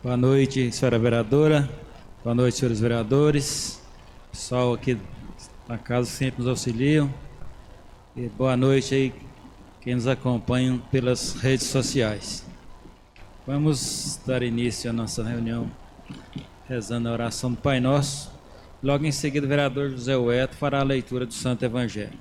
Boa noite, senhora vereadora. Boa noite, senhores vereadores. Pessoal aqui na casa sempre nos auxiliam. E boa noite aí quem nos acompanha pelas redes sociais. Vamos dar início à nossa reunião rezando a oração do Pai Nosso. Logo em seguida, o vereador José Ueto fará a leitura do Santo Evangelho.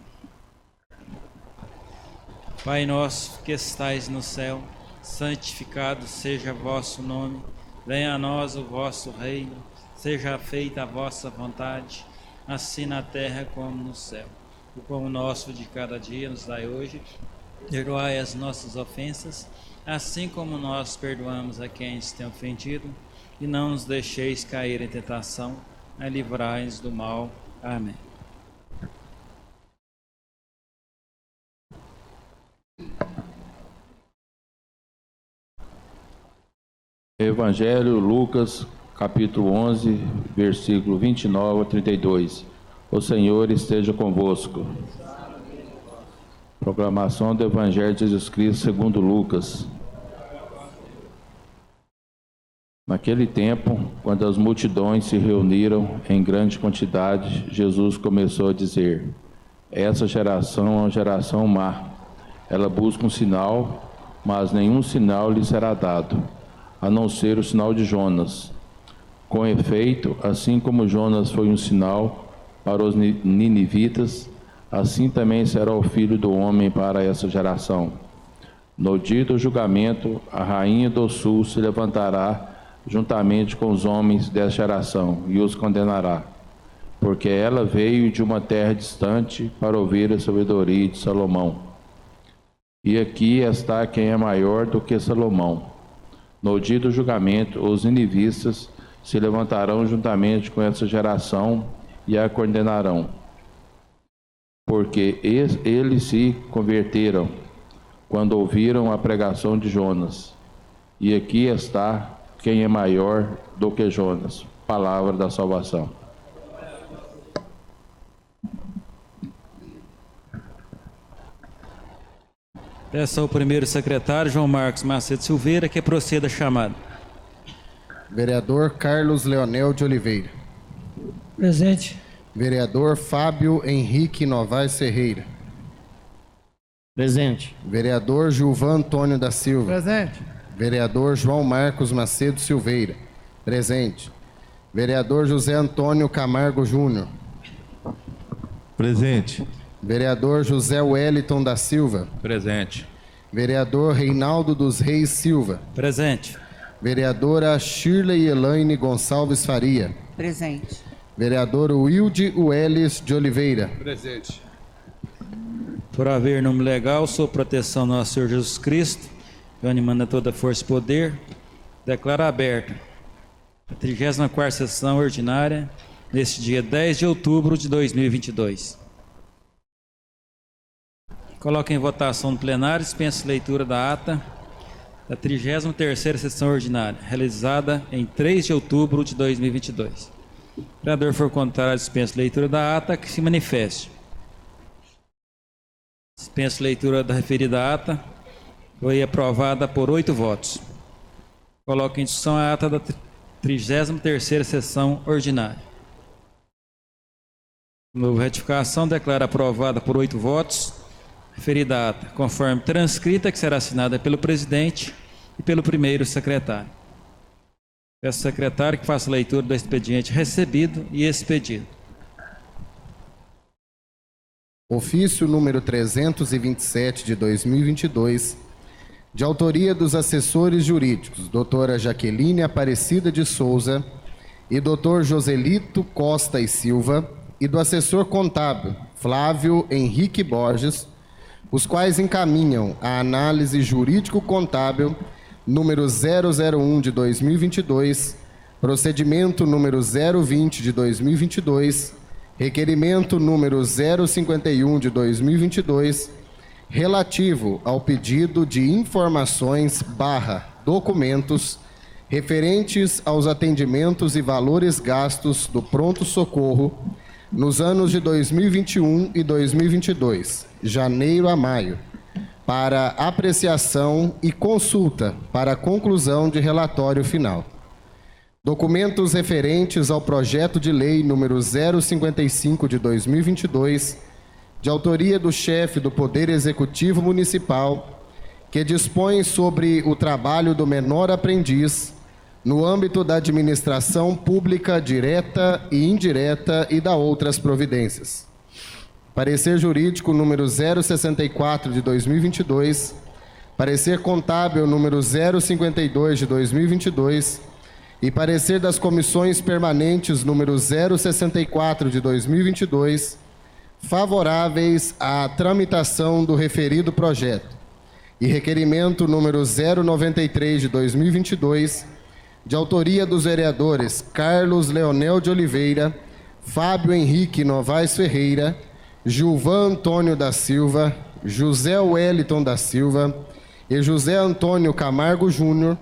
Pai nosso que estais no céu, santificado seja vosso nome. Venha a nós o vosso reino, seja feita a vossa vontade, assim na terra como no céu. O pão nosso de cada dia nos dai hoje, perdoai as nossas ofensas, assim como nós perdoamos a quem nos tem ofendido, e não nos deixeis cair em tentação, mas livrai-nos do mal. Amém. Evangelho, Lucas, capítulo 11, versículo 29 a 32. O Senhor esteja convosco. Proclamação do Evangelho de Jesus Cristo segundo Lucas. Naquele tempo, quando as multidões se reuniram em grande quantidade, Jesus começou a dizer: essa geração é uma geração má. Ela busca um sinal, mas nenhum sinal lhe será dado, a não ser o sinal de Jonas. Com efeito, assim como Jonas foi um sinal para os ninivitas, assim também será o Filho do Homem para essa geração. No dia do julgamento, a rainha do sul se levantará juntamente com os homens dessa geração e os condenará, porque ela veio de uma terra distante para ouvir a sabedoria de Salomão. E aqui está quem é maior do que Salomão. No dia do julgamento, os ninivistas se levantarão juntamente com essa geração e a condenarão, porque eles se converteram quando ouviram a pregação de Jonas. E aqui está quem é maior do que Jonas. Palavra da salvação. Peço ao primeiro secretário, João Marcos Macedo Silveira, que proceda a chamada. Vereador Carlos Leonel de Oliveira. Presente. Vereador Fábio Henrique Novaes Ferreira. Presente. Vereador Gilvan Antônio da Silva. Presente. Vereador João Marcos Macedo Silveira. Presente. Vereador José Antônio Camargo Júnior. Presente. Vereador José Wellington da Silva. Presente. Vereador Reinaldo dos Reis Silva. Presente. Vereadora Shirley Elaine Gonçalves Faria. Presente. Vereador Wilde Welles de Oliveira. Presente. Por haver nome legal, sob proteção do nosso Senhor Jesus Cristo, que animando toda força e poder, declaro aberta a 34ª sessão ordinária, neste dia 10 de outubro de 2022. Coloco em votação no plenário, dispenso leitura da ata da 33ª sessão ordinária, realizada em 3 de outubro de 2022. O vereador for contrário, dispenso leitura da ata, que se manifeste. Dispenso leitura da referida ata. Foi aprovada por 8 votos. Coloco em discussão a ata da 33ª sessão ordinária. Novo retificação, declara aprovada por 8 votos. Referida ata, conforme transcrita, que será assinada pelo presidente e pelo primeiro secretário. Peço ao secretário que faça a leitura do expediente recebido e expedido. Ofício número 327 de 2022, de autoria dos assessores jurídicos, doutora Jaqueline Aparecida de Souza e doutor Joselito Costa e Silva, e do assessor contábil, Flávio Henrique Borges, os quais encaminham a análise jurídico-contábil número 001 de 2022, procedimento número 020 de 2022, requerimento número 051 de 2022, relativo ao pedido de informações / documentos referentes aos atendimentos e valores gastos do pronto-socorro nos anos de 2021 e 2022, janeiro a maio, para apreciação e consulta para a conclusão de relatório final. Documentos referentes ao projeto de lei número 055 de 2022, de autoria do chefe do Poder Executivo Municipal, que dispõe sobre o trabalho do menor aprendiz no âmbito da administração pública direta e indireta e da outras providências. Parecer jurídico número 064 de 2022, parecer contábil número 052 de 2022 e parecer das comissões permanentes número 064 de 2022, favoráveis à tramitação do referido projeto, e requerimento número 093 de 2022, de autoria dos vereadores Carlos Leonel de Oliveira, Fábio Henrique Novaes Ferreira, Gilvan Antônio da Silva, José Wellington da Silva e José Antônio Camargo Júnior,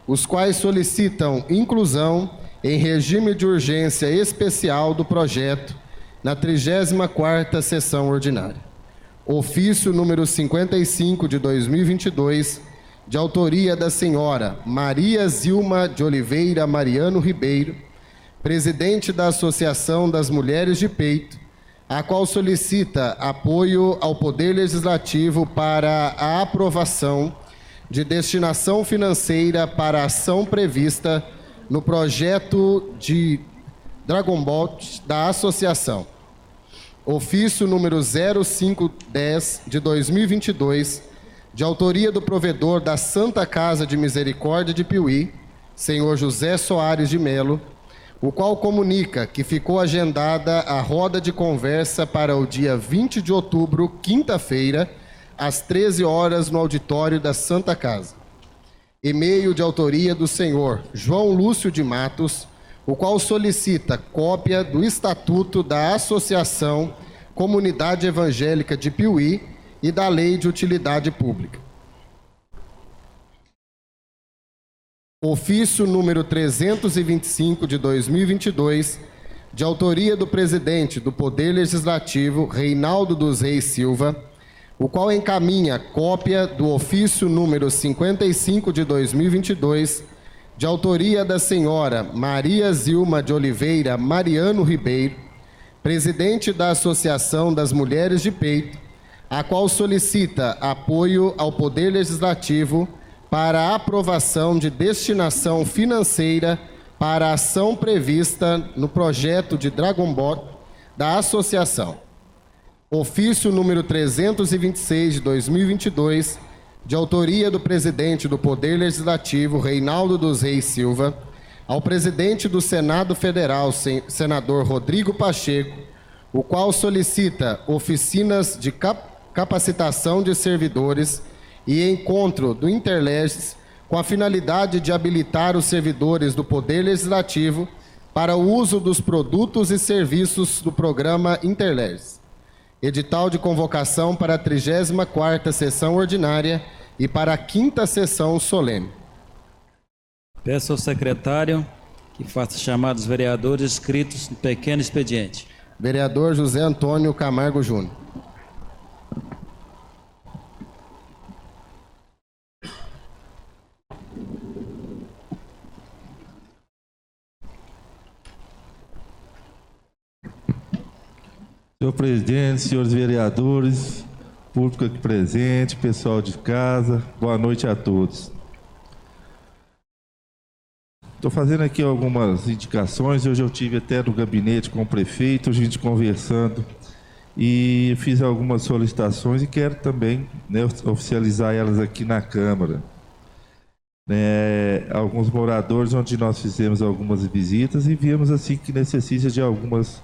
os quais solicitam inclusão em regime de urgência especial do projeto na 34ª sessão ordinária. Ofício número 55 de 2022, de autoria da senhora Maria Zilma de Oliveira Mariano Ribeiro, presidente da Associação das Mulheres de Peito, a qual solicita apoio ao Poder Legislativo para a aprovação de destinação financeira para a ação prevista no projeto de Dragon Ball da Associação. Ofício número 0510 de 2022, de autoria do provedor da Santa Casa de Misericórdia de Piuí, senhor José Soares de Melo, o qual comunica que ficou agendada a roda de conversa para o dia 20 de outubro, quinta-feira, às 13 horas, no auditório da Santa Casa. E-mail de autoria do senhor João Lúcio de Matos, o qual solicita cópia do Estatuto da Associação Comunidade Evangélica de Piuí e da Lei de Utilidade Pública. Ofício número 325 de 2022, de autoria do presidente do Poder Legislativo, Reinaldo dos Reis Silva, o qual encaminha cópia do ofício número 55 de 2022, de autoria da senhora Maria Zilma de Oliveira Mariano Ribeiro, presidente da Associação das Mulheres de Peito, a qual solicita apoio ao Poder Legislativo para a aprovação de destinação financeira para a ação prevista no projeto de Dragon Ball da Associação. Ofício número 326 de 2022, de autoria do presidente do Poder Legislativo, Reinaldo dos Reis Silva, ao presidente do Senado Federal, senador Rodrigo Pacheco, o qual solicita oficinas de capacitação de servidores e encontro do Interleges com a finalidade de habilitar os servidores do Poder Legislativo para o uso dos produtos e serviços do programa Interleges. Edital de convocação para a 34ª sessão ordinária e para a 5ª sessão solene. Peço ao secretário que faça chamar os vereadores inscritos no pequeno expediente. Vereador José Antônio Camargo Júnior. Senhor presidente, senhores vereadores, público aqui presente, pessoal de casa, boa noite a todos. Estou fazendo aqui algumas indicações. Hoje eu tive até no gabinete com o prefeito, a gente conversando, e fiz algumas solicitações e quero também, né, oficializar elas aqui na Câmara. Alguns moradores onde nós fizemos algumas visitas e vimos assim que necessita de algumas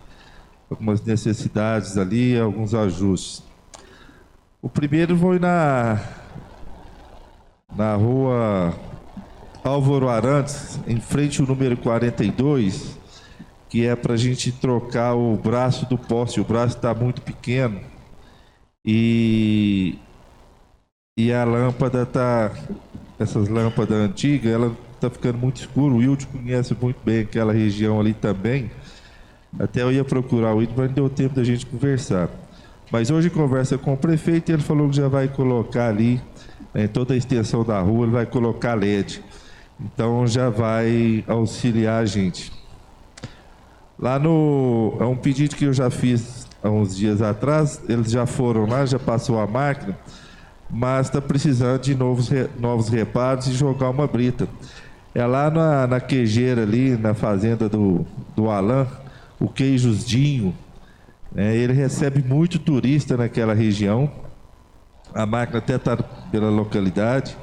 necessidades ali, alguns ajustes. O primeiro foi na rua Álvaro Arantes, em frente ao número 42, que é para a gente trocar o braço do poste. O braço está muito pequeno e a lâmpada está, essas lâmpadas antigas, ela está ficando muito escura. O Wilton conhece muito bem aquela região ali também. Até eu ia procurar o Wilton, mas não deu tempo da gente conversar. Mas hoje conversa com o prefeito e ele falou que já vai colocar ali, em toda a extensão da rua, ele vai colocar LED. Então já vai auxiliar a gente. Lá é um pedido que eu já fiz há uns dias atrás, eles já foram lá, já passou a máquina, mas está precisando de novos reparos e jogar uma brita. É lá na queijeira ali, na fazenda do Alain, o Queijos Dinho, ele recebe muito turista naquela região. A máquina até está pela localidade.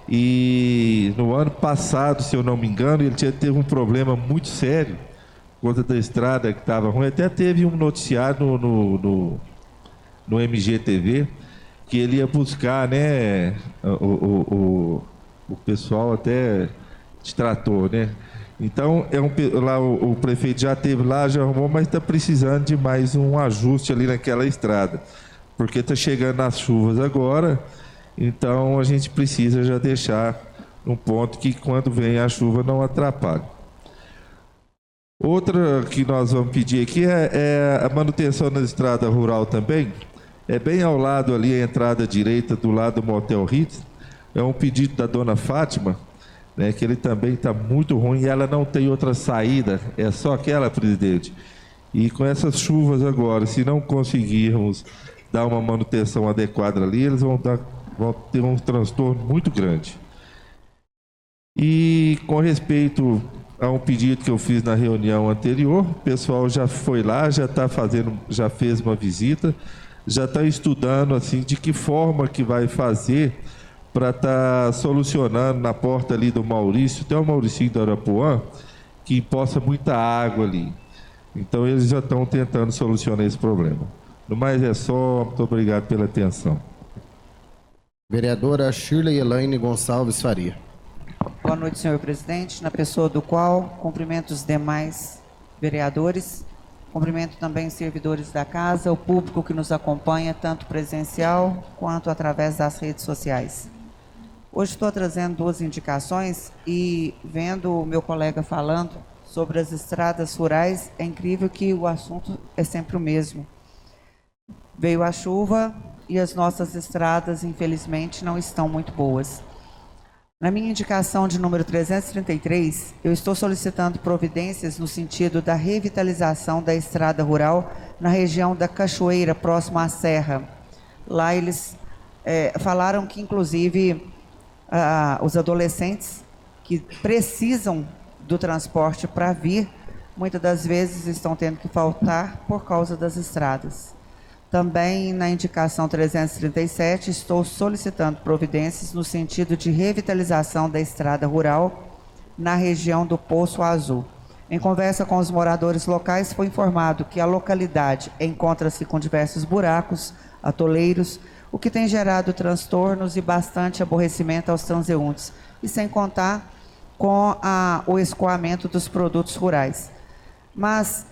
E no ano passado, se eu não me engano, ele teve um problema muito sério por conta da estrada que estava ruim. Até teve um noticiário no MGTV que ele ia buscar, né? O pessoal até tratou, né? Então, lá o prefeito já esteve lá, já arrumou, mas está precisando de mais um ajuste ali naquela estrada, porque está chegando as chuvas agora, então a gente precisa já deixar um ponto que quando vem a chuva não atrapalhe. Outra que nós vamos pedir aqui é a manutenção da estrada rural também. É bem ao lado ali, a entrada direita, do lado do Motel Ritz. É um pedido da dona Fátima, né, que ele também está muito ruim e ela não tem outra saída, é só aquela, presidente. E com essas chuvas agora, se não conseguirmos dar uma manutenção adequada ali, eles vão ter um transtorno muito grande. E com respeito a um pedido que eu fiz na reunião anterior, o pessoal já foi lá, já fez uma visita, já está estudando assim de que forma que vai fazer para estar solucionando na porta ali do Maurício, até o Mauricinho do Arapuã, que empoça muita água ali. Então eles já estão tentando solucionar esse problema. No mais é só, muito obrigado pela atenção. Vereadora Shirley Elaine Gonçalves Faria. Boa noite, senhor presidente. Na pessoa do qual cumprimento os demais vereadores, cumprimento também os servidores da casa, o público que nos acompanha, tanto presencial quanto através das redes sociais. Hoje estou trazendo duas indicações e vendo o meu colega falando sobre as estradas rurais, é incrível que o assunto é sempre o mesmo. Veio a chuva e as nossas estradas, infelizmente, não estão muito boas. Na minha indicação de número 333, eu estou solicitando providências no sentido da revitalização da estrada rural na região da Cachoeira, próximo à Serra. Lá eles falaram que, inclusive, os adolescentes que precisam do transporte para vir, muitas das vezes estão tendo que faltar por causa das estradas. Também na indicação 337, estou solicitando providências no sentido de revitalização da estrada rural na região do Poço Azul. Em conversa com os moradores locais, foi informado que a localidade encontra-se com diversos buracos, atoleiros, o que tem gerado transtornos e bastante aborrecimento aos transeuntes, e sem contar com o escoamento dos produtos rurais. Mas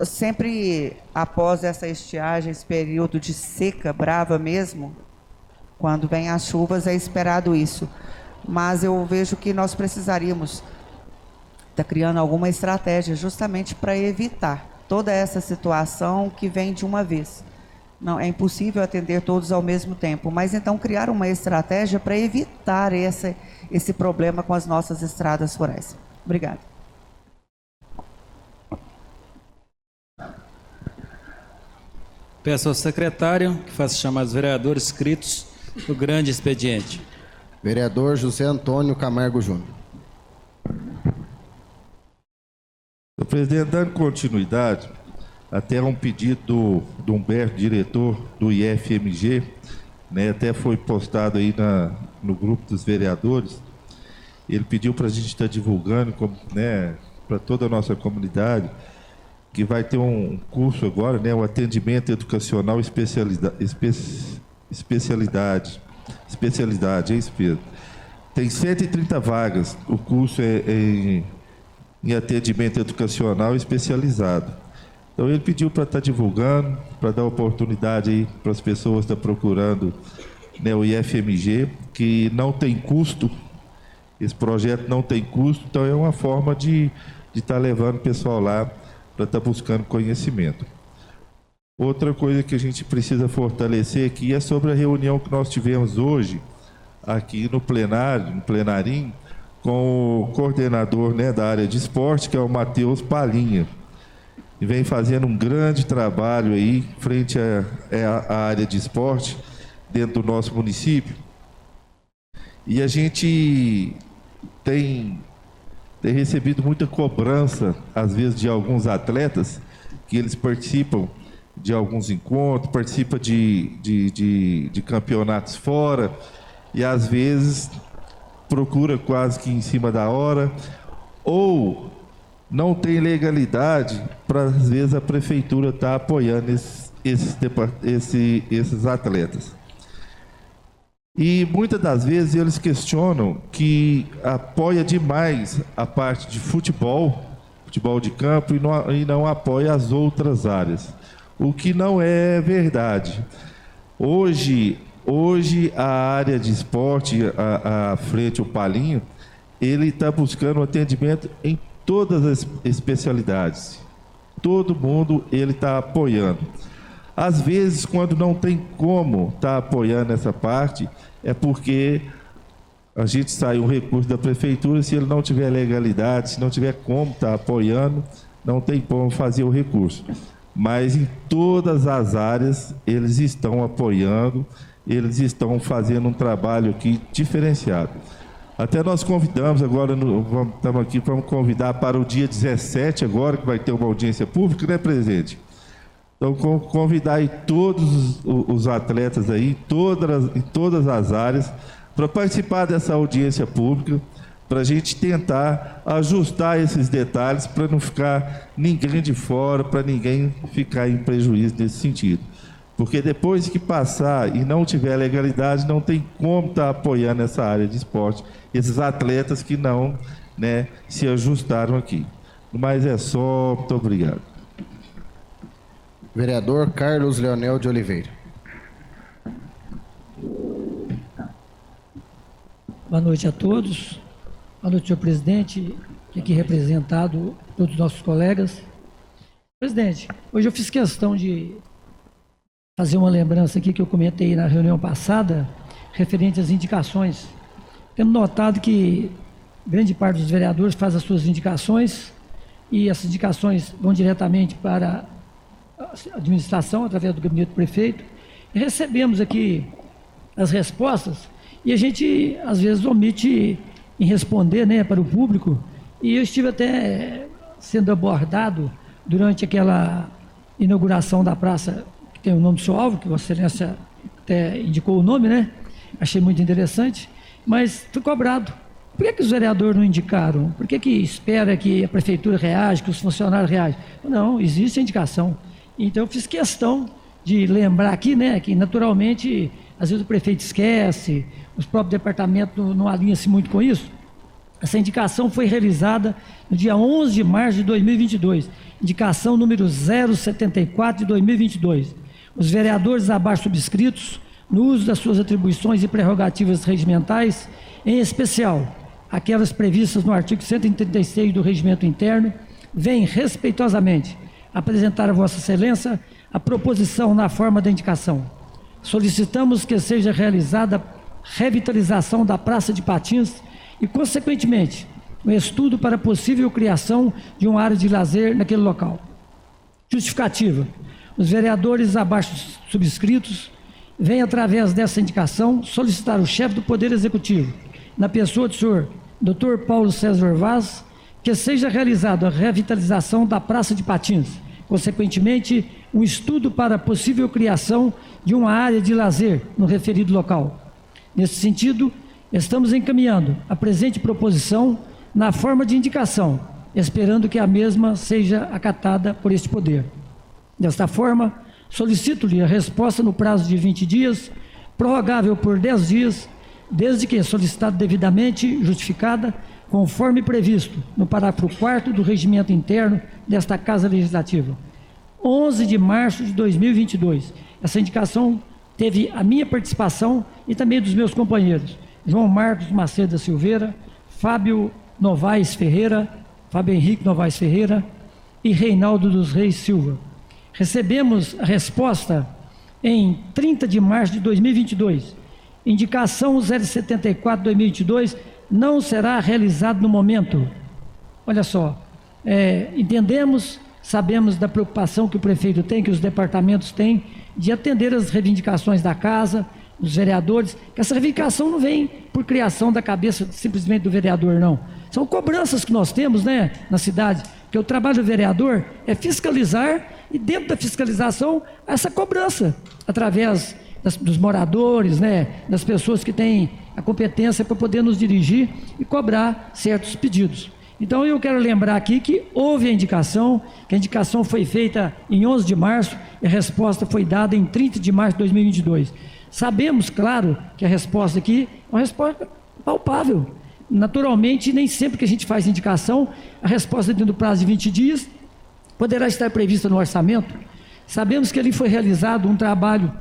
sempre após essa estiagem, esse período de seca brava mesmo, quando vem as chuvas, é esperado isso. Mas eu vejo que nós precisaríamos estar criando alguma estratégia justamente para evitar toda essa situação que vem de uma vez. Não, é impossível atender todos ao mesmo tempo, mas então criar uma estratégia para evitar esse problema com as nossas estradas rurais. Obrigada. Peço ao secretário que faça chamar os vereadores inscritos no grande expediente. Vereador José Antônio Camargo Júnior. Senhor presidente, dando continuidade, até um pedido do Humberto, diretor do IFMG, né, até foi postado aí no grupo dos vereadores. Ele pediu para a gente estar divulgando, né, para toda a nossa comunidade, que vai ter um curso agora, né, um atendimento educacional especialidade, é isso, Pedro. Tem 130 vagas, o curso é em atendimento educacional especializado. Então ele pediu para estar divulgando, para dar oportunidade aí para as pessoas que estão procurando, né, o IFMG, que não tem custo, esse projeto não tem custo, então é uma forma de estar levando o pessoal lá para estar buscando conhecimento. Outra coisa que a gente precisa fortalecer aqui é sobre a reunião que nós tivemos hoje, aqui no plenário, no plenarinho, com o coordenador, né, da área de esporte, que é o Matheus Palinha. E vem fazendo um grande trabalho aí frente à área de esporte dentro do nosso município. E a gente tem recebido muita cobrança, às vezes, de alguns atletas, que eles participam de alguns encontros, participam de campeonatos fora, e às vezes procura quase que em cima da hora, ou não tem legalidade para, às vezes, a prefeitura estar apoiando esses atletas. E muitas das vezes eles questionam que apoia demais a parte de futebol de campo, e não apoia as outras áreas, o que não é verdade. Hoje a área de esporte, a frente, o Palinho, ele está buscando atendimento em todas as especialidades. Todo mundo ele está apoiando. Às vezes, quando não tem como estar apoiando essa parte, é porque a gente sai um recurso da prefeitura, se ele não tiver legalidade, se não tiver como estar apoiando, não tem como fazer o recurso. Mas em todas as áreas, eles estão apoiando, eles estão fazendo um trabalho aqui diferenciado. Até nós convidamos agora, estamos aqui para convidar para o dia 17 agora, que vai ter uma audiência pública, né, presidente? Então, convidar aí todos os atletas aí, em todas as áreas, para participar dessa audiência pública, para a gente tentar ajustar esses detalhes, para não ficar ninguém de fora, para ninguém ficar em prejuízo nesse sentido. Porque depois que passar e não tiver legalidade, não tem como estar apoiando essa área de esporte, esses atletas que não, né, se ajustaram aqui. Mas é só, muito obrigado. Vereador Carlos Leonel de Oliveira. Boa noite a todos. Boa noite, senhor presidente, aqui representado todos os nossos colegas. Presidente, hoje eu fiz questão de fazer uma lembrança aqui que eu comentei na reunião passada, referente às indicações. Temos notado que grande parte dos vereadores faz as suas indicações, e essas indicações vão diretamente para a administração, através do gabinete do prefeito, e recebemos aqui as respostas, e a gente, às vezes, omite em responder, né, para o público, e eu estive até sendo abordado durante aquela inauguração da praça, que tem o nome do seu alvo, que Vossa Excelência até indicou o nome, né? Achei muito interessante, mas fui cobrado. Por que os vereadores não indicaram? Por que espera que a prefeitura reage, que os funcionários reagem? Não, existe a indicação. Então eu fiz questão de lembrar aqui, né, que naturalmente, às vezes o prefeito esquece, os próprios departamentos não alinham-se muito com isso. Essa indicação foi realizada no dia 11 de março de 2022, indicação número 074 de 2022. Os vereadores abaixo subscritos, no uso das suas atribuições e prerrogativas regimentais, em especial aquelas previstas no artigo 136 do Regimento Interno, vêm respeitosamente apresentar a Vossa Excelência a proposição na forma da indicação. Solicitamos que seja realizada a revitalização da Praça de Patins e, consequentemente, um estudo para a possível criação de uma área de lazer naquele local. Justificativa. Os vereadores abaixo subscritos vêm, através dessa indicação, solicitar ao chefe do Poder Executivo, na pessoa do senhor Dr. Paulo César Vaz, que seja realizada a revitalização da Praça de Patins, consequentemente, um estudo para a possível criação de uma área de lazer no referido local. Nesse sentido, estamos encaminhando a presente proposição na forma de indicação, esperando que a mesma seja acatada por este poder. Desta forma, solicito-lhe a resposta no prazo de 20 dias, prorrogável por 10 dias, desde que solicitada devidamente justificada, conforme previsto no parágrafo 4º do Regimento Interno desta Casa Legislativa. 11 de março de 2022. Essa indicação teve a minha participação e também dos meus companheiros, João Marcos Macedo da Silveira, Fábio Henrique Novaes Ferreira e Reinaldo dos Reis Silva. Recebemos a resposta em 30 de março de 2022, indicação 074-2022, não será realizado no momento. Olha só, entendemos, sabemos da preocupação que o prefeito tem, que os departamentos têm, de atender as reivindicações da casa, dos vereadores, que essa reivindicação não vem por criação da cabeça simplesmente do vereador, não. São cobranças que nós temos, né, na cidade, porque o trabalho do vereador é fiscalizar, e dentro da fiscalização, essa cobrança, através dos moradores, né, das pessoas que têm a competência para poder nos dirigir e cobrar certos pedidos. Então eu quero lembrar aqui que houve a indicação, que a indicação foi feita em 11 de março e a resposta foi dada em 30 de março de 2022. Sabemos, claro, que a resposta aqui é uma resposta palpável. Naturalmente, nem sempre que a gente faz indicação, a resposta dentro do prazo de 20 dias poderá estar prevista no orçamento. Sabemos que ali foi realizado um trabalho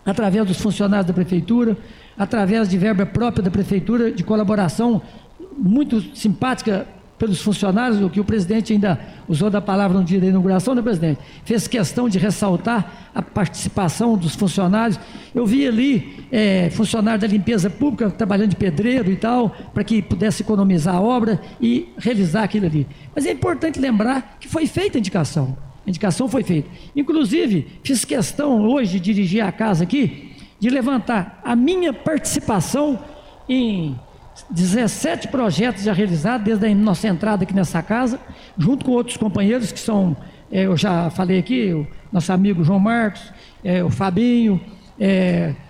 através dos funcionários da prefeitura, através de verba própria da prefeitura, de colaboração muito simpática pelos funcionários, o que o presidente ainda usou da palavra no dia da inauguração, né, presidente? Fez questão de ressaltar a participação dos funcionários. Eu vi ali funcionário da limpeza pública trabalhando de pedreiro e tal, para que pudesse economizar a obra e realizar aquilo ali. Mas é importante lembrar que foi feita a indicação. A indicação foi feita. Inclusive, fiz questão hoje de dirigir a casa aqui, de levantar a minha participação em 17 projetos já realizados desde a nossa entrada aqui nessa casa, junto com outros companheiros que são, eu já falei aqui, o nosso amigo João Marcos, o Fabinho,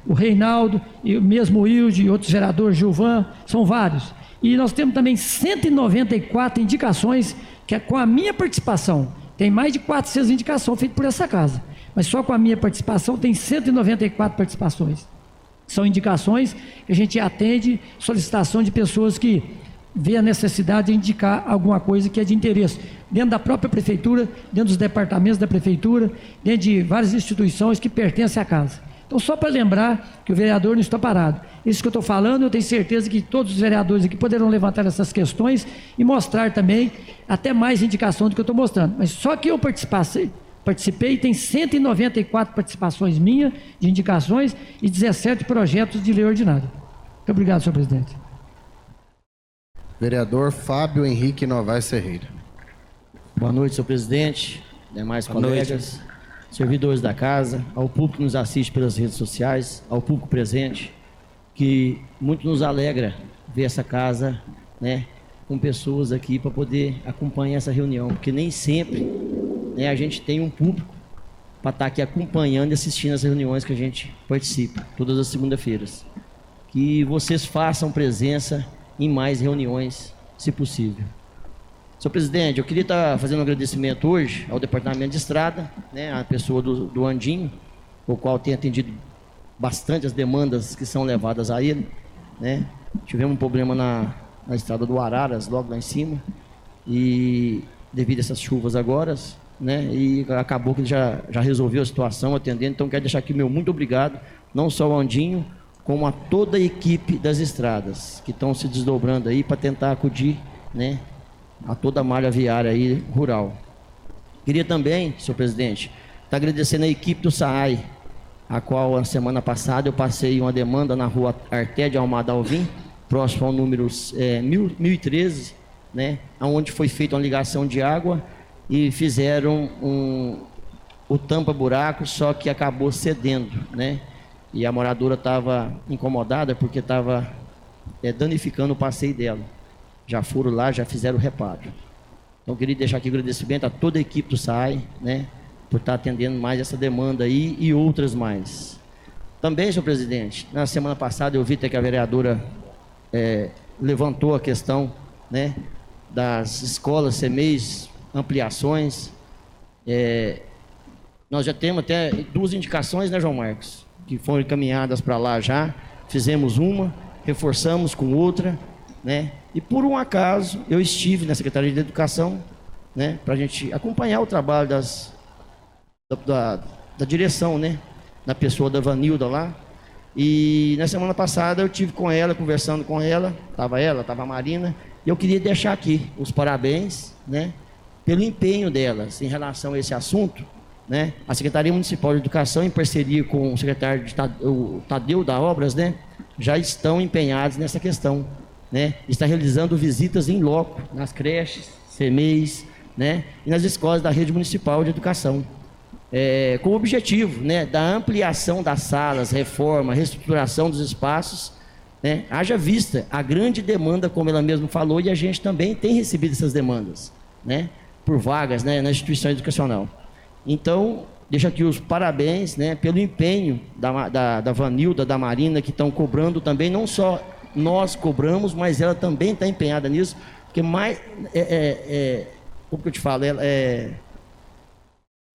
o Reinaldo, e mesmo o Wilde e outros vereadores, Gilvan, são vários. E nós temos também 194 indicações, que é com a minha participação. Tem mais de 400 indicações feitas por essa casa, mas só com a minha participação tem 194 participações. São indicações que a gente atende, solicitação de pessoas que vê a necessidade de indicar alguma coisa que é de interesse, dentro da própria prefeitura, dentro dos departamentos da prefeitura, dentro de várias instituições que pertencem à casa. Então, só para lembrar que o vereador não está parado. Isso que eu estou falando, eu tenho certeza que todos os vereadores aqui poderão levantar essas questões e mostrar também até mais indicação do que eu estou mostrando. Mas só que eu participei, tem 194 participações minhas de indicações e 17 projetos de lei ordinária. Muito obrigado, senhor presidente. Vereador Fábio Henrique Novaes Ferreira. Boa noite, senhor presidente, demais colegas, servidores da casa, ao público que nos assiste pelas redes sociais, ao público presente, que muito nos alegra ver essa casa, né, com pessoas aqui para poder acompanhar essa reunião, porque nem sempre a gente tem um público para estar aqui acompanhando e assistindo as reuniões que a gente participa, todas as segundas-feiras. Que vocês façam presença em mais reuniões, se possível. Senhor presidente, eu queria estar fazendo um agradecimento hoje ao Departamento de Estrada, né, a pessoa do Andinho, o qual tem atendido bastante as demandas que são levadas a ele, né. Tivemos um problema na estrada do Araras, logo lá em cima, e devido a essas chuvas agora, né, e acabou que ele já resolveu a situação atendendo. Então quero deixar aqui meu muito obrigado, não só ao Andinho, como a toda a equipe das estradas que estão se desdobrando aí para tentar acudir, né, a toda a malha viária aí rural. Queria também, senhor presidente, estar agradecendo a equipe do SAAI, a qual a semana passada eu passei uma demanda na rua Arté de Almada Alvim, próximo ao número 1013, né, onde foi feita uma ligação de água e fizeram o tampa-buraco, só que acabou cedendo, né? E a moradora estava incomodada porque estava danificando o passeio dela. Já foram lá, já fizeram o reparo. Então, queria deixar aqui o agradecimento a toda a equipe do SAAI, né, por estar atendendo mais essa demanda aí e outras mais. Também, senhor presidente, na semana passada eu vi até que a vereadora levantou a questão, né, das escolas CMEIs, ampliações. Nós já temos até 2 indicações, né, João Marcos, que foram encaminhadas para lá já. Fizemos uma, reforçamos com outra, né? E por um acaso eu estive na Secretaria de Educação, né, para a gente acompanhar o trabalho da direção, né, na pessoa da Vanilda lá. E na semana passada eu tive com ela, conversando com ela, estava a Marina, e eu queria deixar aqui os parabéns, né, pelo empenho delas em relação a esse assunto, né. A Secretaria Municipal de Educação, em parceria com o secretário o Tadeu da Obras, né, já estão empenhados nessa questão, né, está realizando visitas em loco nas creches, CMEs, né, e nas escolas da rede municipal de educação, com o objetivo, né, da ampliação das salas, reforma, reestruturação dos espaços, né, haja vista a grande demanda, como ela mesma falou, e a gente também tem recebido essas demandas, né, por vagas, né, na instituição educacional. Então, deixo aqui os parabéns, né, pelo empenho da Vanilda, da Marina, que estão cobrando também, não só nós cobramos, mas ela também está empenhada nisso, porque mais, como que eu te falo, ela é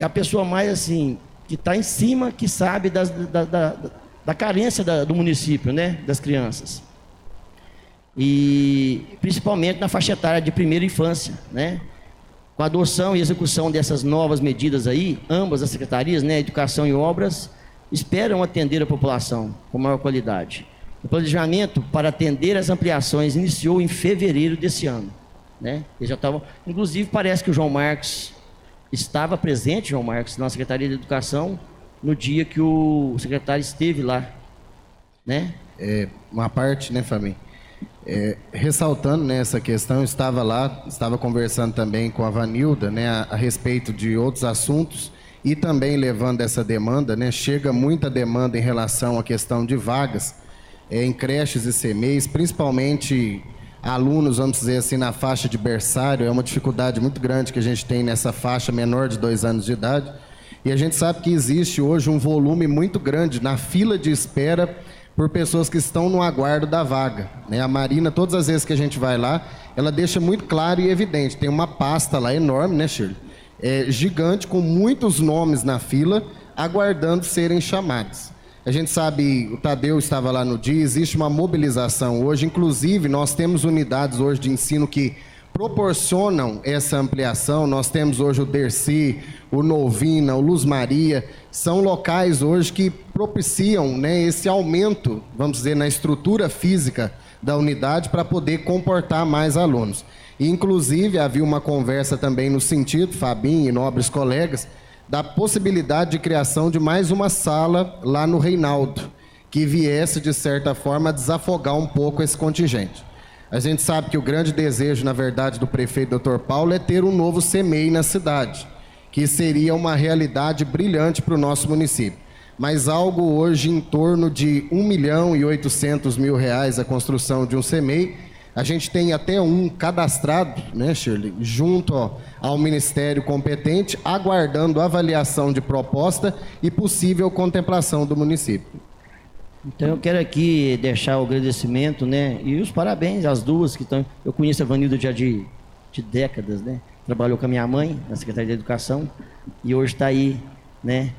a pessoa mais assim, que está em cima, que sabe da carência do município, né, das crianças. E principalmente na faixa etária de primeira infância, né? Com a adoção e execução dessas novas medidas aí, ambas as secretarias, né, Educação e Obras, esperam atender a população com maior qualidade. O planejamento para atender as ampliações iniciou em fevereiro desse ano, né? Eles já estavam, inclusive parece que o João Marcos estava presente, na Secretaria de Educação, no dia que o secretário esteve lá, né? Uma parte, né, Fabinho? Ressaltando, né, essa questão, estava conversando também com a Vanilda, né, a respeito de outros assuntos e também levando essa demanda, né, chega muita demanda em relação à questão de vagas em creches e CMEs, principalmente alunos, vamos dizer assim, na faixa de berçário. É uma dificuldade muito grande que a gente tem nessa faixa menor de 2 anos de idade, e a gente sabe que existe hoje um volume muito grande na fila de espera por pessoas que estão no aguardo da vaga, né? A Marina, todas as vezes que a gente vai lá, ela deixa muito claro e evidente, tem uma pasta lá enorme, né, Shirley? Gigante, com muitos nomes na fila, aguardando serem chamados. A gente sabe, o Tadeu estava lá no dia, existe uma mobilização hoje, inclusive nós temos unidades hoje de ensino que proporcionam essa ampliação. Nós temos hoje o Dercy, o Novina, o Luz Maria, são locais hoje que propiciam, né, esse aumento, vamos dizer, na estrutura física da unidade para poder comportar mais alunos. E, inclusive, havia uma conversa também no sentido, Fabinho e nobres colegas, da possibilidade de criação de mais uma sala lá no Reinaldo, que viesse, de certa forma, a desafogar um pouco esse contingente. A gente sabe que o grande desejo, na verdade, do prefeito Dr. Paulo é ter um novo CMEI na cidade, que seria uma realidade brilhante para o nosso município. Mas algo hoje em torno de R$1.800.000 a construção de um CMEI. A gente tem até um cadastrado, né, Shirley, junto ao Ministério competente, aguardando avaliação de proposta e possível contemplação do município. Então eu quero aqui deixar o agradecimento, né, e os parabéns às duas que estão. Eu conheço a Vanilda já de décadas, né? Trabalhou com a minha mãe na Secretaria de Educação e hoje está aí, né,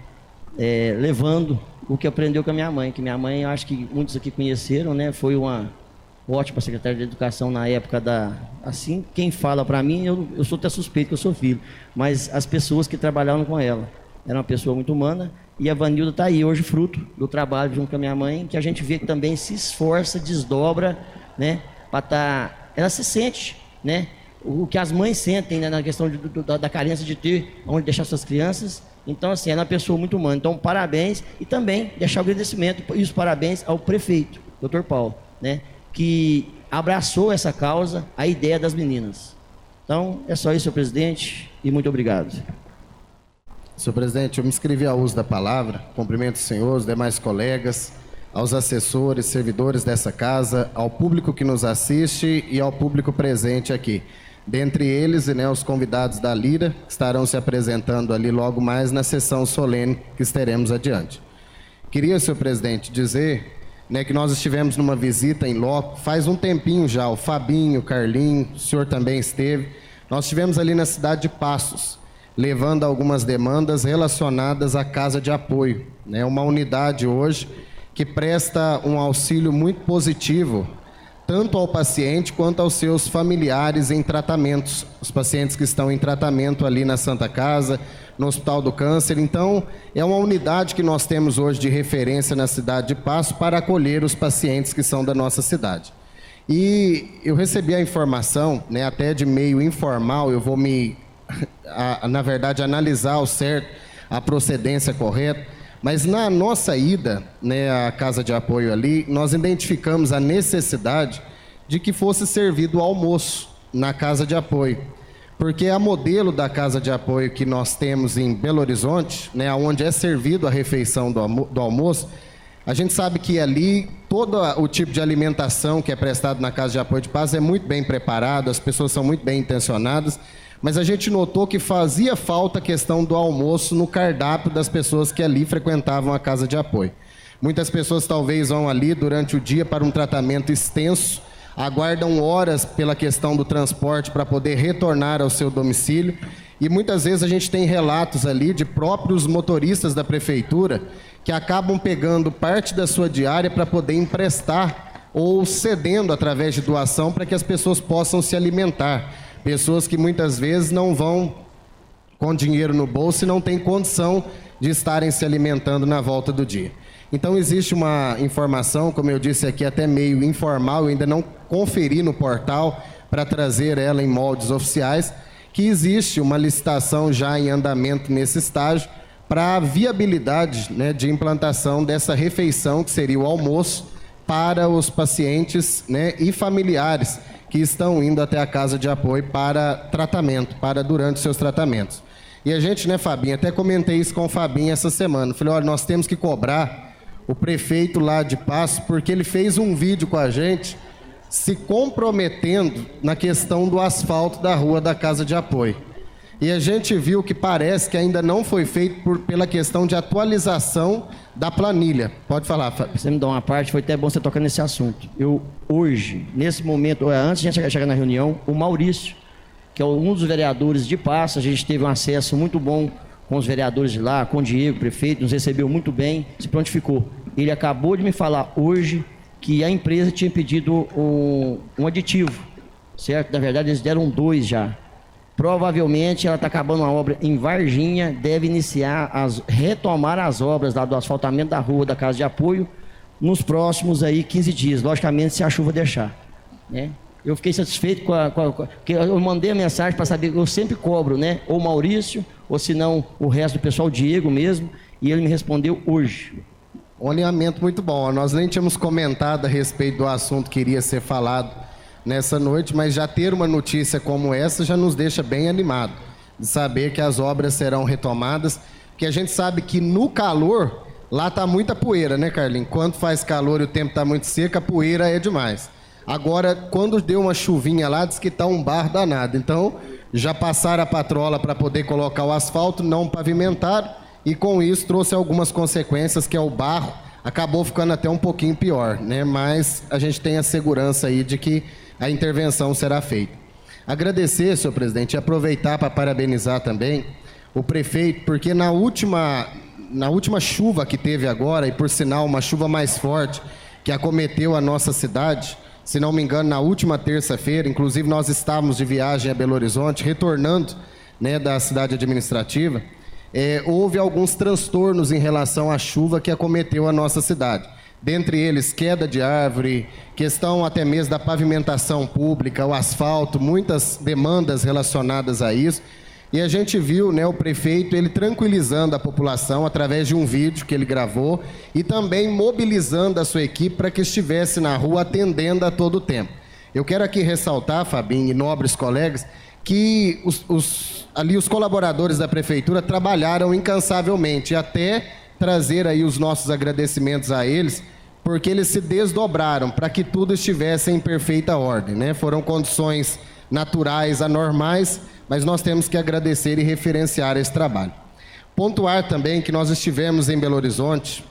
levando o que aprendeu com a minha mãe. Que minha mãe, eu acho que muitos aqui conheceram, né? Foi uma ótima secretária de Educação na época assim, quem fala para mim, eu sou até suspeito que eu sou filho, mas as pessoas que trabalhavam com ela, era uma pessoa muito humana. E a Vanilda está aí hoje, fruto do trabalho junto com a minha mãe, que a gente vê que também se esforça, desdobra, né, para estar. Ela se sente, né, o que as mães sentem, né, na questão da carência de ter onde deixar suas crianças. Então, assim, ela é uma pessoa muito humana. Então, parabéns, e também deixar o agradecimento e os parabéns ao prefeito, Dr. Paulo, né, que abraçou essa causa, a ideia das meninas. Então, é só isso, senhor presidente, e muito obrigado. Senhor presidente, eu me inscrevi ao uso da palavra. Cumprimento o senhor, os demais colegas, aos assessores, servidores dessa casa, ao público que nos assiste e ao público presente aqui. Dentre eles, né, os convidados da Lira, que estarão se apresentando ali logo mais na sessão solene que teremos adiante. Queria, senhor presidente, dizer, né, que nós estivemos numa visita em loco, faz um tempinho já, o Fabinho, o Carlinho, o senhor também esteve. Nós estivemos ali na cidade de Passos, levando algumas demandas relacionadas à casa de apoio, né? Uma unidade hoje que presta um auxílio muito positivo, tanto ao paciente quanto aos seus familiares em tratamentos. Os pacientes que estão em tratamento ali na Santa Casa, no Hospital do Câncer. Então, é uma unidade que nós temos hoje de referência na cidade de Passos para acolher os pacientes que são da nossa cidade. E eu recebi a informação, né, até de meio informal, eu vou na verdade, analisar ao certo a procedência correta, mas na nossa ida, né, à casa de apoio ali, nós identificamos a necessidade de que fosse servido o almoço na casa de apoio. Porque a modelo da casa de apoio que nós temos em Belo Horizonte, né, onde é servido a refeição do almoço, a gente sabe que ali todo o tipo de alimentação que é prestado na casa de apoio de paz é muito bem preparado, as pessoas são muito bem intencionadas, mas a gente notou que fazia falta a questão do almoço no cardápio das pessoas que ali frequentavam a casa de apoio. Muitas pessoas talvez vão ali durante o dia para um tratamento extenso, aguardam horas pela questão do transporte para poder retornar ao seu domicílio, e muitas vezes a gente tem relatos ali de próprios motoristas da prefeitura que acabam pegando parte da sua diária para poder emprestar ou cedendo através de doação para que as pessoas possam se alimentar. Pessoas que muitas vezes não vão com dinheiro no bolso e não têm condição de estarem se alimentando na volta do dia. Então existe uma informação, como eu disse aqui, até meio informal, eu ainda não conferi no portal para trazer ela em moldes oficiais, que existe uma licitação já em andamento nesse estágio para a viabilidade, né, de implantação dessa refeição, que seria o almoço, para os pacientes, né, e familiares que estão indo até a casa de apoio para tratamento, para durante seus tratamentos. E a gente, né, Fabinho, até comentei isso com o Fabinho essa semana, falei, olha, nós temos que cobrar o prefeito lá de Passo, porque ele fez um vídeo com a gente se comprometendo na questão do asfalto da rua da casa de apoio. E a gente viu que parece que ainda não foi feito pela questão de atualização da planilha. Pode falar, Fábio. Você me dá uma parte, foi até bom você tocar nesse assunto. Eu, hoje, nesse momento, antes de a gente chegar na reunião, o Maurício, que é um dos vereadores de Passo, a gente teve um acesso muito bom com os vereadores de lá, com o Diego, prefeito, nos recebeu muito bem, se prontificou. Ele acabou de me falar hoje que a empresa tinha pedido um aditivo, certo? Na verdade, eles deram 2 já. Provavelmente ela está acabando uma obra em Varginha, deve retomar as obras lá do asfaltamento da rua da casa de apoio nos próximos aí 15 dias, logicamente se a chuva deixar, né? Eu fiquei satisfeito porque eu mandei a mensagem para saber, eu sempre cobro, né? Ou o Maurício, ou se não o resto do pessoal, o Diego mesmo, e ele me respondeu hoje. Um alinhamento muito bom. Nós nem tínhamos comentado a respeito do assunto que iria ser falado nessa noite, mas já ter uma notícia como essa já nos deixa bem animado de saber que as obras serão retomadas, porque a gente sabe que no calor, lá está muita poeira, né, Carlinhos? Quando faz calor e o tempo está muito seco, a poeira é demais. Agora, quando deu uma chuvinha lá, diz que está um barro danado. Então, já passaram a patrola para poder colocar o asfalto, não pavimentaram, e com isso trouxe algumas consequências, que é o barro, acabou ficando até um pouquinho pior, né? Mas a gente tem a segurança aí de que a intervenção será feita. Agradecer, senhor presidente, e aproveitar para parabenizar também o prefeito, porque na última chuva que teve agora, e por sinal uma chuva mais forte que acometeu a nossa cidade, se não me engano, na última terça-feira, inclusive nós estávamos de viagem a Belo Horizonte, retornando, né, da cidade administrativa, houve alguns transtornos em relação à chuva que acometeu a nossa cidade. Dentre eles, queda de árvore, questão até mesmo da pavimentação pública, o asfalto, muitas demandas relacionadas a isso. E a gente viu, né, o prefeito ele tranquilizando a população através de um vídeo que ele gravou e também mobilizando a sua equipe para que estivesse na rua atendendo a todo o tempo. Eu quero aqui ressaltar, Fabinho e nobres colegas, que os colaboradores da prefeitura trabalharam incansavelmente, até trazer aí os nossos agradecimentos a eles, porque eles se desdobraram para que tudo estivesse em perfeita ordem, né? Foram condições naturais, anormais, mas nós temos que agradecer e referenciar esse trabalho. Pontuar também que nós estivemos em Belo Horizonte,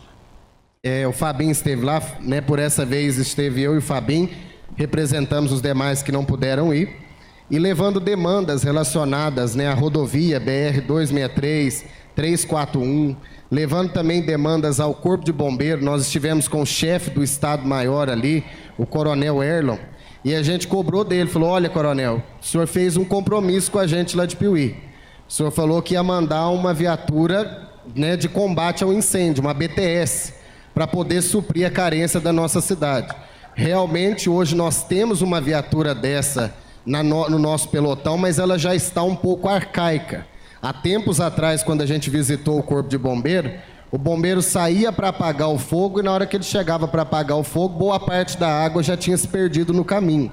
o Fabinho esteve lá, né? Por essa vez esteve eu e o Fabinho, representamos os demais que não puderam ir, e levando demandas relacionadas, né, à rodovia BR-263, 341, levando também demandas ao Corpo de Bombeiro. Nós estivemos com o chefe do Estado-Maior ali, o Coronel Erlon, e a gente cobrou dele, falou, olha, Coronel, o senhor fez um compromisso com a gente lá de Piuí. O senhor falou que ia mandar uma viatura, né, de combate ao incêndio, uma BTS, para poder suprir a carência da nossa cidade. Realmente, hoje nós temos uma viatura dessa no nosso pelotão, mas ela já está um pouco arcaica. Há tempos atrás, quando a gente visitou o Corpo de Bombeiro, O bombeiro saía para apagar o fogo e na hora que ele chegava para apagar o fogo, boa parte da água já tinha se perdido no caminho.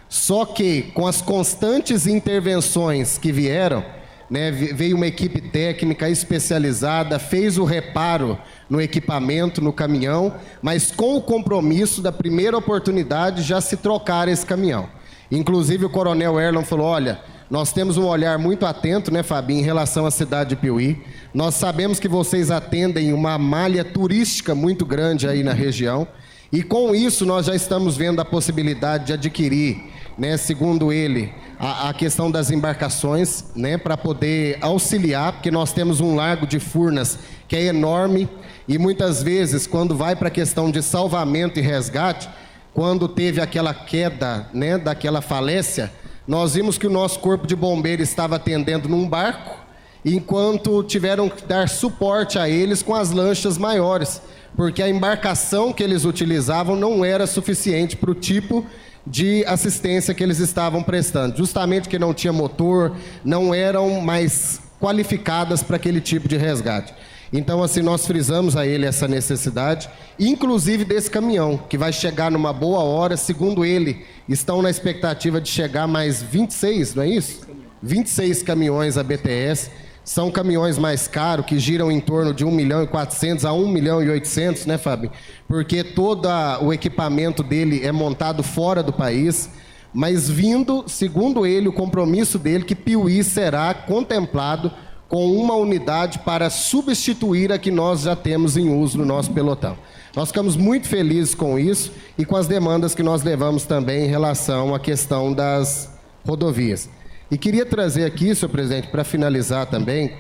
Só que com as constantes intervenções que vieram, né, veio uma equipe técnica especializada, fez o reparo no equipamento, no caminhão, mas com o compromisso da primeira oportunidade já se trocar esse caminhão. Inclusive o coronel Erlon falou, olha, nós temos um olhar muito atento, né, Fabinho, em relação à cidade de Piuí. Nós sabemos que vocês atendem uma malha turística muito grande aí na região. E com isso nós já estamos vendo a possibilidade de adquirir, né, segundo ele, a questão das embarcações, né, para poder auxiliar, porque nós temos um lago de Furnas que é enorme e muitas vezes quando vai para a questão de salvamento e resgate, quando teve aquela queda, né, daquela falécia, nós vimos que o nosso corpo de bombeiro estava atendendo num barco, enquanto tiveram que dar suporte a eles com as lanchas maiores, porque a embarcação que eles utilizavam não era suficiente para o tipo de assistência que eles estavam prestando. Justamente que não tinha motor, não eram mais qualificadas para aquele tipo de resgate. Então, assim, nós frisamos a ele essa necessidade, inclusive desse caminhão, que vai chegar numa boa hora, segundo ele, estão na expectativa de chegar mais 26, não é isso? 26 caminhões a BTS, são caminhões mais caros, que giram em torno de 1.400.000 a 1.800.000, né, Fábio? Porque todo o equipamento dele é montado fora do país, mas vindo, segundo ele, o compromisso dele, que Piuí será contemplado com uma unidade para substituir a que nós já temos em uso no nosso pelotão. Nós ficamos muito felizes com isso e com as demandas que nós levamos também em relação à questão das rodovias. E queria trazer aqui, senhor presidente, para finalizar também,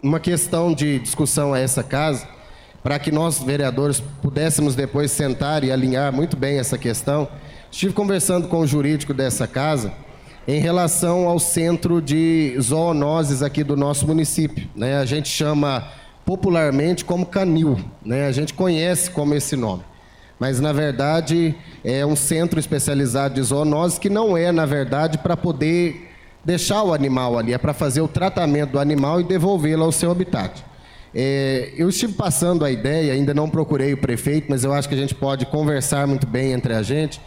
uma questão de discussão a essa casa, para que nós, vereadores, pudéssemos depois sentar e alinhar muito bem essa questão. Estive conversando com o jurídico dessa casa em relação ao centro de zoonoses aqui do nosso município, né? A gente chama popularmente como canil, né? A gente conhece como esse nome, mas na verdade é um centro especializado de zoonoses que não é, na verdade, para poder deixar o animal ali, é para fazer o tratamento do animal e devolvê-lo ao seu habitat. Eu estive passando a ideia, ainda não procurei o prefeito, mas eu acho que a gente pode conversar muito bem entre a gente,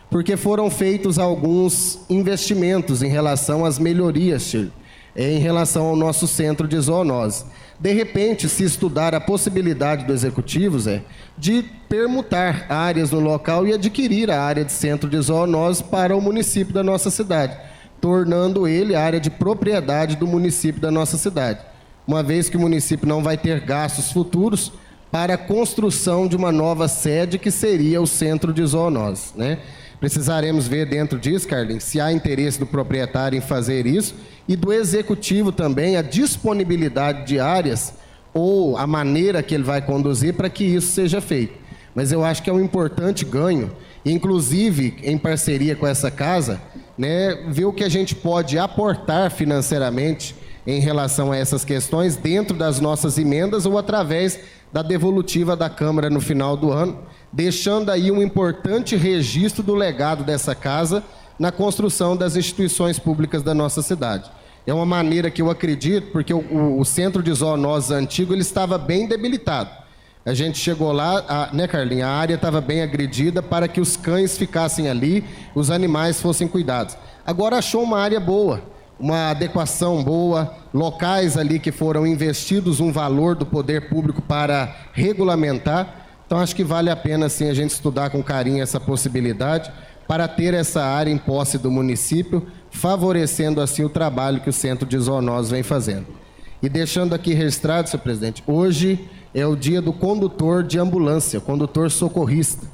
porque foram feitos alguns investimentos em relação às melhorias, em relação ao nosso centro de zoonose. De repente, se estudar a possibilidade do executivo, Zé, de permutar áreas no local e adquirir a área de centro de zoonose para o município da nossa cidade, tornando ele área de propriedade do município da nossa cidade, uma vez que o município não vai ter gastos futuros para a construção de uma nova sede que seria o centro de zoonose, né? Precisaremos ver dentro disso, Carlinhos, se há interesse do proprietário em fazer isso e do executivo também, a disponibilidade de áreas ou a maneira que ele vai conduzir para que isso seja feito. Mas eu acho que é um importante ganho, inclusive em parceria com essa casa, né, ver o que a gente pode aportar financeiramente em relação a essas questões dentro das nossas emendas ou através da devolutiva da Câmara no final do ano, deixando aí um importante registro do legado dessa casa na construção das instituições públicas da nossa cidade. É uma maneira que eu acredito, porque o centro de zoonoses antigo ele estava bem debilitado. A gente chegou lá, né, Carlinhos? A área estava bem agredida para que os cães ficassem ali, os animais fossem cuidados. Agora achou uma área boa, uma adequação boa, locais ali que foram investidos um valor do poder público para regulamentar. Então, acho que vale a pena, sim, a gente estudar com carinho essa possibilidade para ter essa área em posse do município, favorecendo, assim, o trabalho que o Centro de Zoonoses vem fazendo. E deixando aqui registrado, senhor presidente, hoje é o dia do condutor de ambulância, condutor socorrista.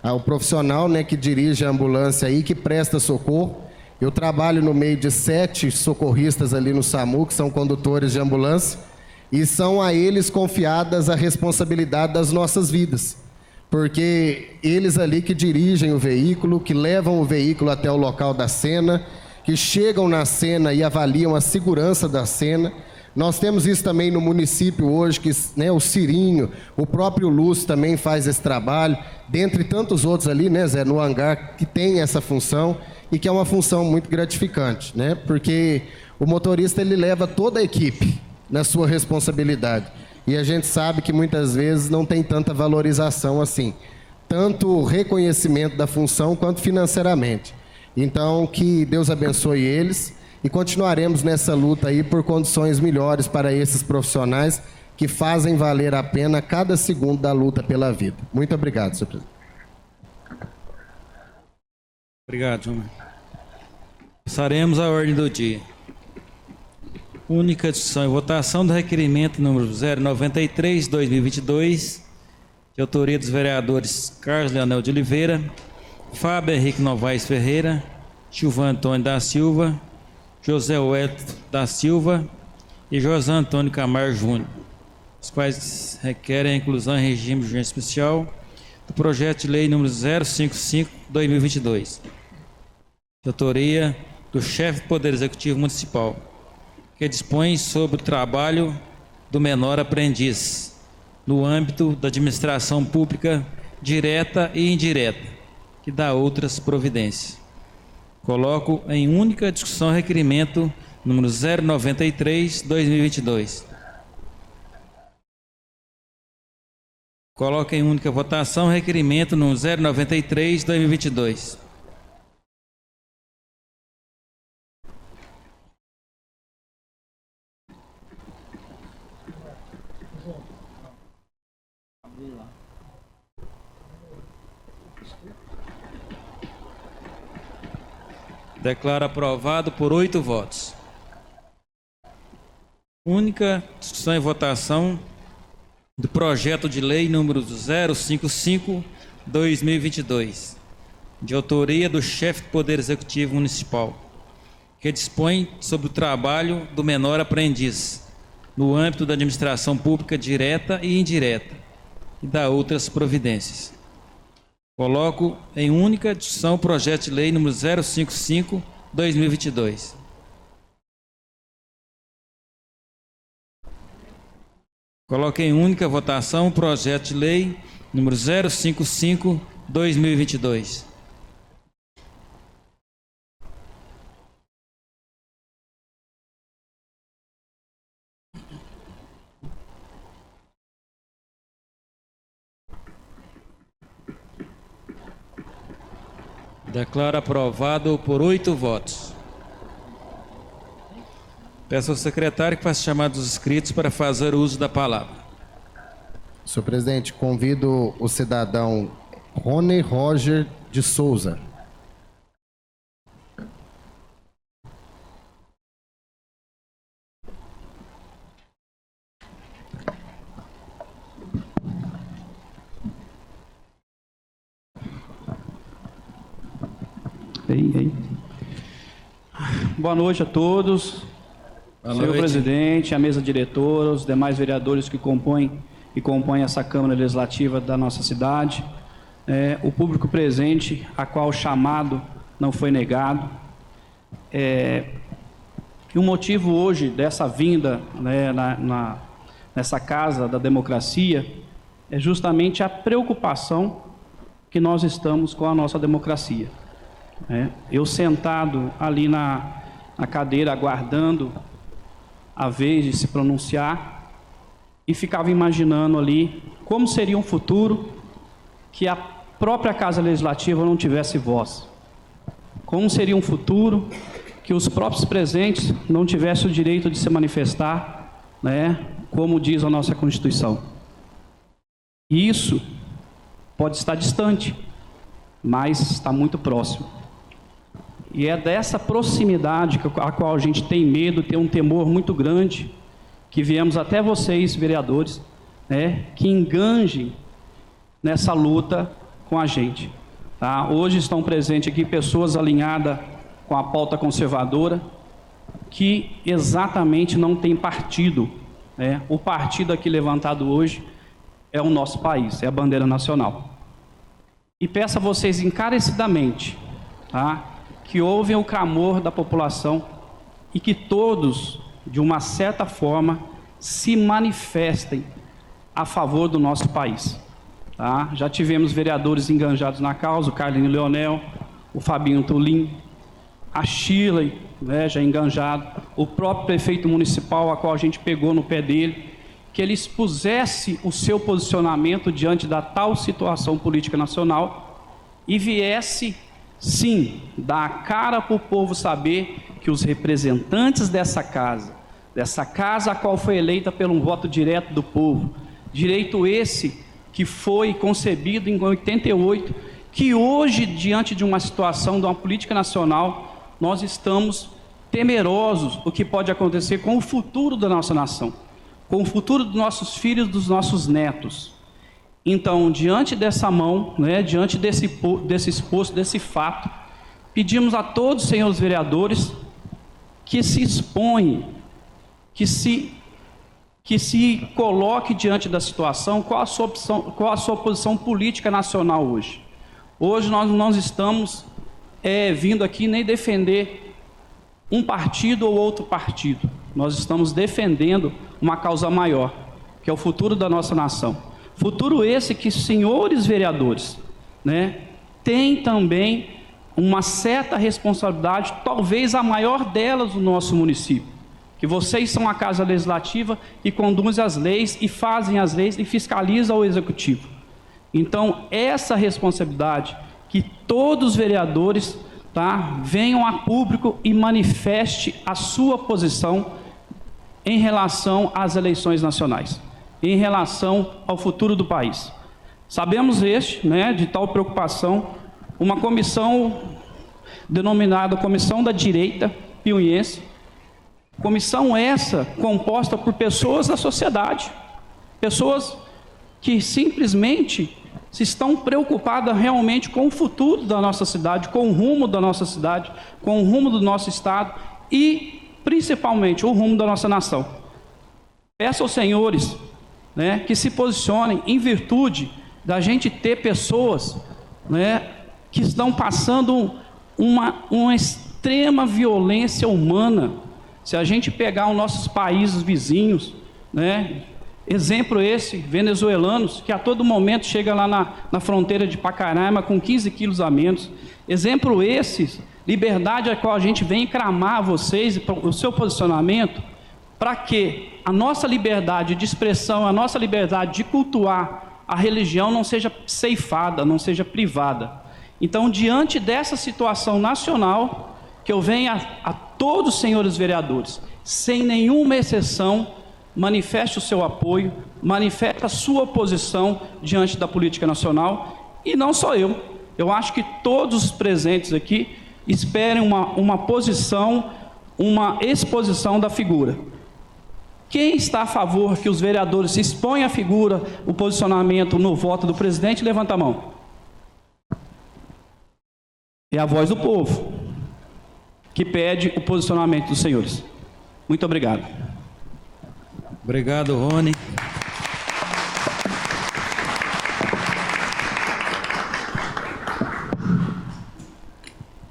O profissional, né, que dirige a ambulância aí, que presta socorro. Eu trabalho no meio de 7 socorristas ali no SAMU, que são condutores de ambulância, e são a eles confiadas a responsabilidade das nossas vidas, porque eles ali que dirigem o veículo, que levam o veículo até o local da cena, que chegam na cena e avaliam a segurança da cena. Nós temos isso também no município hoje, que, né, o Cirinho, o próprio Lúcio também faz esse trabalho, dentre tantos outros ali, né, Zé, no hangar, que tem essa função e que é uma função muito gratificante, né, porque o motorista ele leva toda a equipe na sua responsabilidade. e a gente sabe que muitas vezes não tem tanta valorização assim, tanto reconhecimento da função quanto financeiramente. Então, que Deus abençoe eles e continuaremos nessa luta aí por condições melhores para esses profissionais que fazem valer a pena cada segundo da luta pela vida. Muito obrigado, senhor presidente. Obrigado, João. Passaremos à ordem do dia. Única discussão e votação do requerimento número 093/2022, de autoria dos vereadores Carlos Leonel de Oliveira, Fábio Henrique Novaes Ferreira, Gilvan Antônio da Silva, José Wellington da Silva e José Antônio Camargo Júnior, os quais requerem a inclusão em regime de urgência especial do projeto de lei número 055/2022, de autoria do chefe do Poder Executivo Municipal, que dispõe sobre o trabalho do menor aprendiz no âmbito da administração pública direta e indireta, que dá outras providências. Coloco em única discussão requerimento número 093/2022. Coloco em única votação requerimento número 093/2022. Declaro aprovado por 8 votos. Única discussão e votação do projeto de lei número 055/2022, de autoria do chefe do Poder Executivo Municipal, que dispõe sobre o trabalho do menor aprendiz no âmbito da administração pública direta e indireta e dá outras providências. Coloco em única discussão o projeto de lei número 055/2022. Coloco em única votação o projeto de lei número 055/2022. Declaro aprovado por 8 votos. Peço ao secretário que faça chamar dos inscritos para fazer uso da palavra. Senhor presidente, convido o cidadão Rony Roger de Souza. Boa noite a todos. Senhor presidente, a mesa diretora, os demais vereadores que compõem essa Câmara Legislativa da nossa cidade, o público presente, a qual o chamado não foi negado. E o motivo hoje dessa vinda, né, nessa Casa da Democracia é justamente a preocupação que nós estamos com a nossa democracia. Eu sentado ali na cadeira aguardando a vez de se pronunciar e ficava imaginando ali como seria um futuro que a própria Casa Legislativa não tivesse voz. Como seria um futuro que os próprios presentes não tivessem o direito de se manifestar, né, como diz a nossa Constituição. E isso pode estar distante, mas está muito próximo. E é dessa proximidade a qual a gente tem medo, tem um temor muito grande, que viemos até vocês, vereadores, né, que enganjem nessa luta com a gente. Tá? Hoje estão presentes aqui pessoas alinhadas com a pauta conservadora, que exatamente não tem partido. Né? O partido aqui levantado hoje é o nosso país, é a bandeira nacional. E peço a vocês encarecidamente, tá, que ouvem o clamor da população e que todos, de uma certa forma, se manifestem a favor do nosso país. Tá? Já tivemos vereadores enganjados na causa, o Carlinho Leonel, o Fabinho Tulim, a Shirley, né, já enganjado, o próprio prefeito municipal, a qual a gente pegou no pé dele, que ele expusesse o seu posicionamento diante da tal situação política nacional e viesse, sim, dar a cara para o povo saber que os representantes dessa casa a qual foi eleita pelo voto direto do povo, direito esse que foi concebido em 88, que hoje, diante de uma situação, de uma política nacional, nós estamos temerosos do que pode acontecer com o futuro da nossa nação, com o futuro dos nossos filhos, dos nossos netos. Então, diante dessa mão, diante desse exposto, desse fato, pedimos a todos, senhores vereadores, que se exponham, que se coloque diante da situação, qual a sua posição política nacional hoje. Hoje nós não estamos vindo aqui nem defender um partido ou outro partido. Nós estamos defendendo uma causa maior, que é o futuro da nossa nação. Futuro esse que, senhores vereadores, têm também uma certa responsabilidade, talvez a maior delas do nosso município, que vocês são a Casa Legislativa que conduz as leis e fazem as leis e fiscaliza o Executivo. Então, essa responsabilidade que todos os vereadores venham a público e manifeste a sua posição em relação às eleições nacionais, em relação ao futuro do país. Sabemos de tal preocupação, uma comissão denominada Comissão da Direita Piauiense, comissão essa composta por pessoas da sociedade, pessoas que simplesmente se estão preocupadas realmente com o futuro da nossa cidade, com o rumo da nossa cidade, com o rumo do nosso estado e, principalmente, o rumo da nossa nação. Peço aos senhores que se posicionem em virtude da gente ter pessoas que estão passando uma extrema violência humana. Se a gente pegar os nossos países vizinhos, exemplo esse, venezuelanos, que a todo momento chega lá na fronteira de Pacaraima com 15 quilos a menos. Exemplo esse, liberdade a qual a gente vem cramar vocês, o seu posicionamento, para que a nossa liberdade de expressão, a nossa liberdade de cultuar a religião não seja ceifada, não seja privada. Então, diante dessa situação nacional, que eu venho a todos os senhores vereadores, sem nenhuma exceção, manifeste o seu apoio, manifeste a sua posição diante da política nacional, e não só eu acho que todos os presentes aqui esperem uma posição, uma exposição da figura. Quem está a favor que os vereadores exponham a figura, o posicionamento no voto do presidente, levanta a mão. É a voz do povo que pede o posicionamento dos senhores. Muito obrigado. Obrigado, Rony.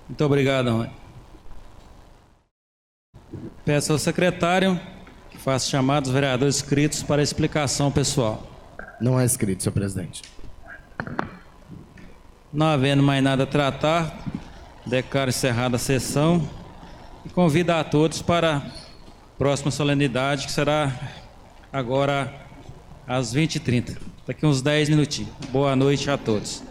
Muito obrigado, Rony. Peço ao secretário que faça chamar os vereadores inscritos para explicação pessoal. Não há inscrito, senhor presidente. Não havendo mais nada a tratar, declaro encerrada a sessão e convido a todos para a próxima solenidade, que será agora às 20h30. Daqui uns 10 minutinhos. Boa noite a todos.